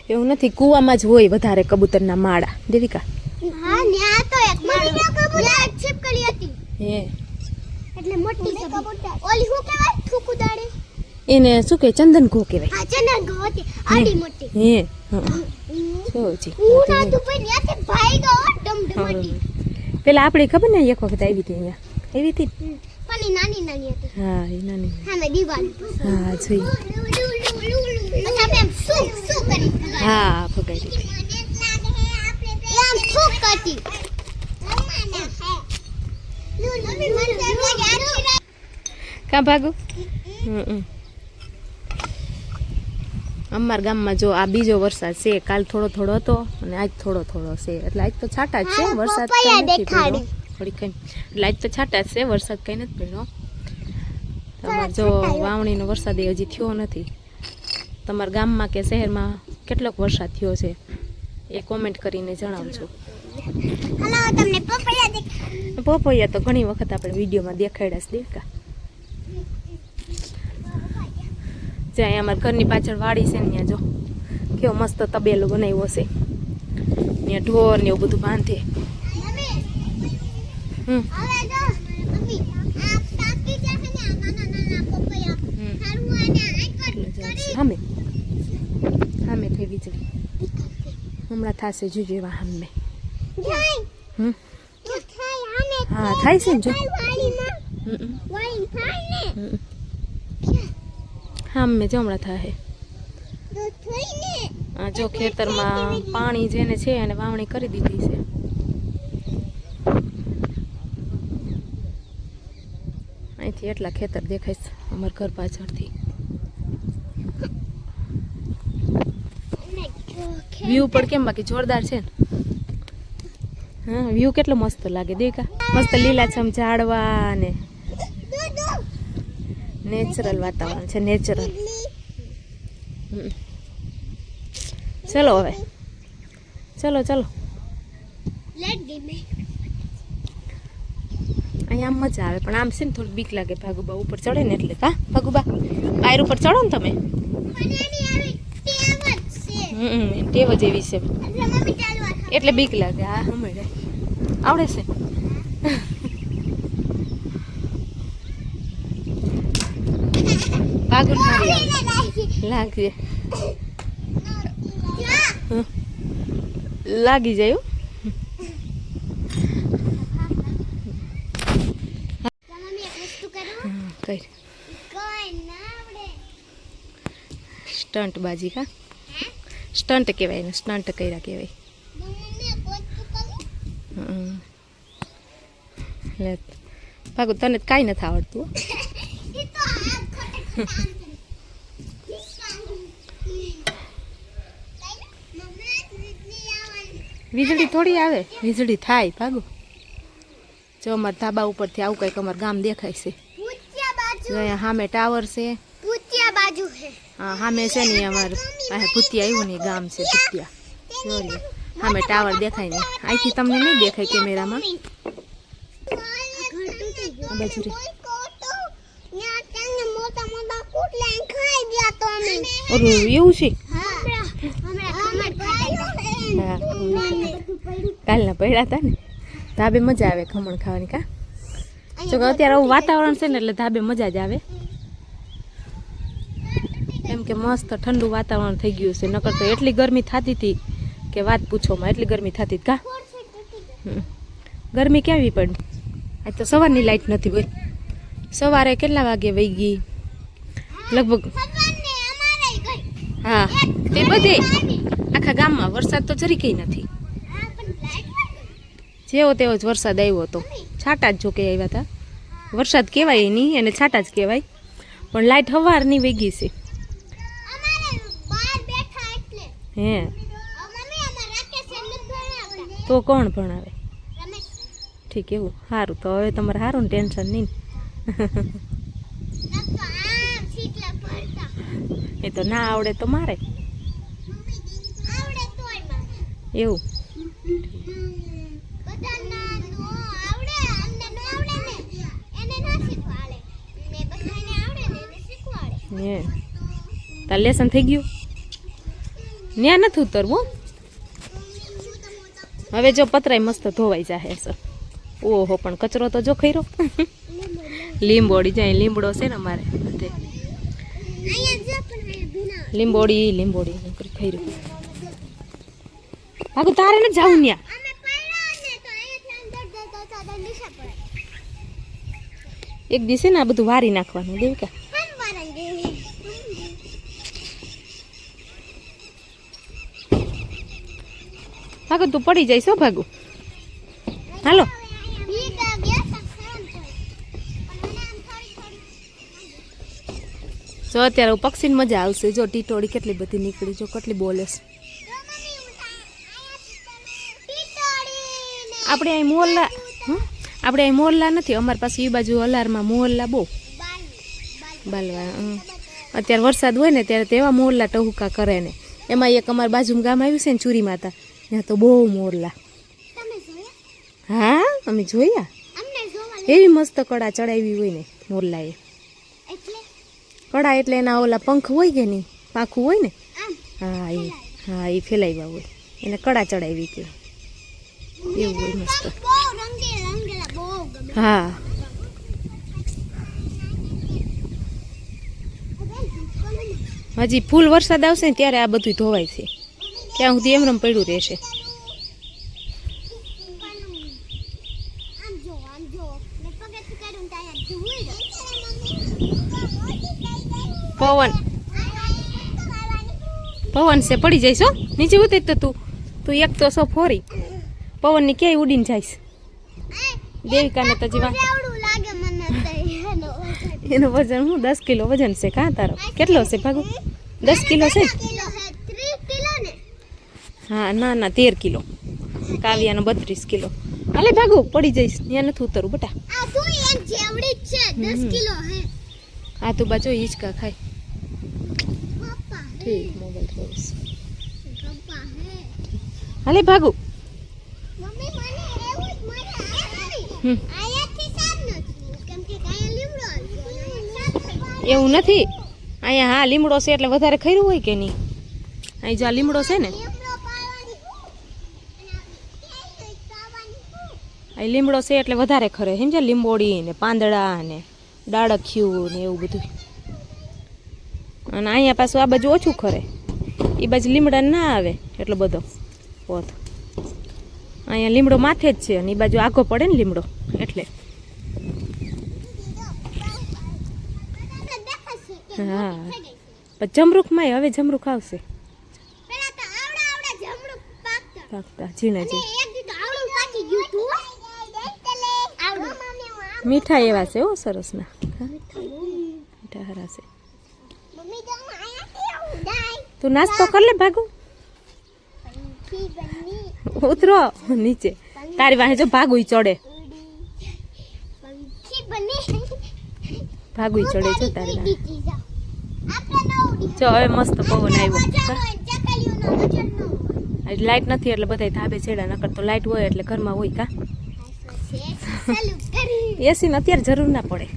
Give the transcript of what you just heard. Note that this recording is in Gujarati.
એવું નથી, કૂવામાં જ હોય વધારે કબૂતરના માળા દેવિકા. હા ન્યા તો એક માળો કબૂતર છીપકલી હતી. હે એટલે મોટી કબૂતર ઓલી હું કહેવાય થૂકુદાડે એને શું કે ચંદન ઘો કહેવાય. હા ચંદન ઘો હતી આડી મોટી. હે હા જોજી હું ના તું પણ ન્યાથી ભાઈ ગયો ડમડમટી. પેલા આપણે ખબર ને એક વખત આવી હતી અહીંયા આવી હતી પણ ઈ નાની નાની હતી. હા એ નાની હા મે દીવાલ હા જોઈ પછી આપણે એમ સુક સુક કરી હા ફગાઈ આમ સુક કરતી. કા ભાગુ. અમારા ગામમાં જો આ બીજો વરસાદ છે. કાલ થોડો થોડો હતો અને આજ થોડો થોડો છે. એટલે આજ તો છાંટા જ છે વરસાદ કઈ નથી પડ્યો. થોડી કઈ એટલે આજ તો છાંટા જ છે વરસાદ કઈ નથી પડ્યો. તમારે જો વાવણીનો વરસાદ હજી થયો નથી. તમારા ગામમાં કે શહેરમાં કેટલોક વરસાદ થયો છે એ કોમેન્ટ કરીને જણાવજો. હાલો તમને પપૈયા દેખાડ. પપૈયા તો ઘણી વખત આપણે વિડીયોમાં દેખાડ્યા છે દેખા. જ્યાં અમારા ઘરની પાછળ વાડી છે ને ત્યાં જો કેવો મસ્ત તબેલો બનાવ્યો છે. ત્યાં ઢોર ને એવું બધું બાંધે. હવે જો મમ્મી આ તાકી છે ને આ નાના નાના પપૈયા હારું આને આકટ સામે સામે થઈ વીજળી હમણાં થશે જોજો એવા સામે. જાય હમ તો થાય આને હા થાય છે ને જો વાડીમાં વાઈન થાય ને સામે જો હમણાં થાય. તો થઈ ને આ જો ખેતરમાં પાણી જેને છે એને વાવણી કરી દીધી છે. અહીંથી એટલા ખેતર દેખાય છે અમારા ઘર પાછળથી. વ્યૂ પણ કેમ બાકી જોરદાર છે ને. હા વ્યૂ કેટલો મસ્ત લાગે દેખા. મસ્ત લીલાછમ ઝાડવા ને નેચરલ વાતાવરણ છે નેચરલ. ચલો હવે ચલો ચલો લેટ ગઈ મે અહીંયા આમ મજા આવે પણ આમ છે ને થોડી બીક લાગે ભાગુબા ઉપર ચડે ને એટલે. કા ભાગુબા પાયર ઉપર ચડો ને તમે. ટેવ જ એવી છે એટલે બીક લાગે. હા સમજે આવડે છે. ભાગુન મારી આવે લાગે લાગી જાય. કઈ સ્ટન્ટ બાજી કા સ્ટન્ટ કહેવાય ને સ્ટન્ટ કર્યા કહેવાય. લે ભાગુ તને કાંઈ નથી આવડતું. વીજળી થોડી આવે વીજળી થાય ભાગુ. જો અમારા ધાબા ઉપરથી આવું કંઈક અમારું ગામ દેખાય છે. જો અહીંયા સામે ટાવર છે. બાજુ હે હા સામે છે ને અમારું આ ભૂતિયા આવ્યું ને ગામ છે ભૂતિયા. જોરી સામે ટાવર દેખાય ને અહીંથી તમને નહીં દેખાય કેમેરામાં. આ બાજુ રે ઓરું એવું છે. હા કાલના પડ્યા હતા ને ધાબે મજા આવે ખમણ ખાવાની. કા જો કે અત્યારે આવું વાતાવરણ છે ને એટલે ધાબે મજા જ આવે. એમ કે મસ્ત ઠંડુ વાતાવરણ થઈ ગયું છે. નકર તો એટલી ગરમી થતી હતી કે વાત પૂછોમાં. એટલી ગરમી થતી હતી. કા ગરમી કેવી પડી. આજ તો સવારની લાઈટ નથી હોય. સવારે કેટલા વાગે વહી ગઈ લગભગ. હા તે બધે આખા ગામમાં વરસાદ તો જરી કઈ નથી. જેવો તેવો જ વરસાદ આવ્યો હતો. છાંટા જ જોકે આવ્યા હતા. વરસાદ કહેવાય નહીં એને છાંટા જ કહેવાય. પણ લાઈટ સવારની વહી ગઈ છે. હે તો કોણ ભણાવે. ઠીક એવું સારું તો હવે તમારે સારું ને ટેન્શન નહીં. એ તો ના આવડે તો મારે એવું. તાર લેસન થઈ ગયું. ન્યા નથી ઉતરવું. હવે જો પતરાય મસ્ત ધોવાઈ જાય સર. ઓહો પણ કચરો તો જો ખઈરો. લીંબોડી જાય, લીમડો છે ને અમારે બધે. લીંબોડી ખઈરું. ભાગુ તારે ને જાવું ન્યા. એક દિવસે ને આ બધું વારી નાખવાનું દેવિકા. ભાગુ તું પડી જઈશ હો ભાગુ. હાલો જો અત્યારે પક્ષીને મજા આવશે. જો ટીટોળી કેટલી બધી નીકળી, જો કેટલી બોલે છે. આપણે અહીં મોરલા, આપણે અહીં મોરલા નથી. અમારી પાસે એ બાજુ અલારમાં મોરલા બહુ બાલવા. અત્યારે વરસાદ હોય ને ત્યારે તેવા મોરલા ટહુકા કરે ને. એમાં એક અમારી બાજુમાં ગામ આવ્યું છે ને ચૂરી માતા, ત્યાં તો બહુ મોરલા. હા અમે જોયા. એવી મસ્ત કડા ચડાવી હોય ને મોરલાએ. કડા એટલે એના ઓલા પંખ હોય કે નહીં, પાંખું હોય ને. હા એ ફેલાવ્યા હોય એને કડા ચડાવી કે એવું હોય મસ્ત. હા હજી ફૂલ વરસાદ આવશે ને ત્યારે આ બધું ધોવાય છે. ક્યાં સુધી એમરમ પડ્યું રહેશે. પવન છે પડી જઈશ હો નીચે ઉતરી. તો તું એક તો સો ફોરી પવન ની ક્યાંય ઉડીને જઈશ. દેવિકાને તો જીવા એનું વજન હું 10 કિલો વજન છે. કાં તારો કેટલો છે ભાગુ? 10 કિલો છે. હા ના 13 કિલો. કાવ્યાનો 32 કિલો. હાલે ભાગુ પડી જઈશ. ત્યાં નથી ઉતરવું બેટા. આ તું બાજુ હિંચકા ખાય. ઠીક મોબાઈલ જોઈશ. હાલે ભાગુ. એવું નથી અહીંયા. હા લીમડો છે એટલે વધારે ખર્યું હોય કે નહીં. અહીં જ્યાં લીમડો છે ને, અહીં લીમડો છે એટલે વધારે ખરે. સમજ્યા? લીંબોડી ને પાંદડા ને ડાળખ્યું ને એવું બધું. અને અહીંયા પાછું આ બાજુ ઓછું ખરે. એ બાજુ લીમડા ના આવે એટલો બધો પોત. અહીંયા લીમડો માથે જ છે અને એ બાજુ આગો પડે ને લીમડો એટલે. હા પણ જમરૂખમાં હવે જમરૂખ આવશે. પાકતા ઝીણા મીઠા એવા છે હો સરસ ના. મીઠા હરા છે. તું નાસ્તો કર લે ભાગુ. ઉતરો નીચે. તારી વાહે જો ભાગુ ચડે. ભાગુ ચડે છે તારી વાહે. જો હવે મસ્ત પવન આવ્યો. લાઈટ નથી એટલે બધા ધાબે છેડા. નકર તો લાઈટ હોય એટલે ઘરમાં હોય. કા એસી ને અત્યારે જરૂર ના પડે.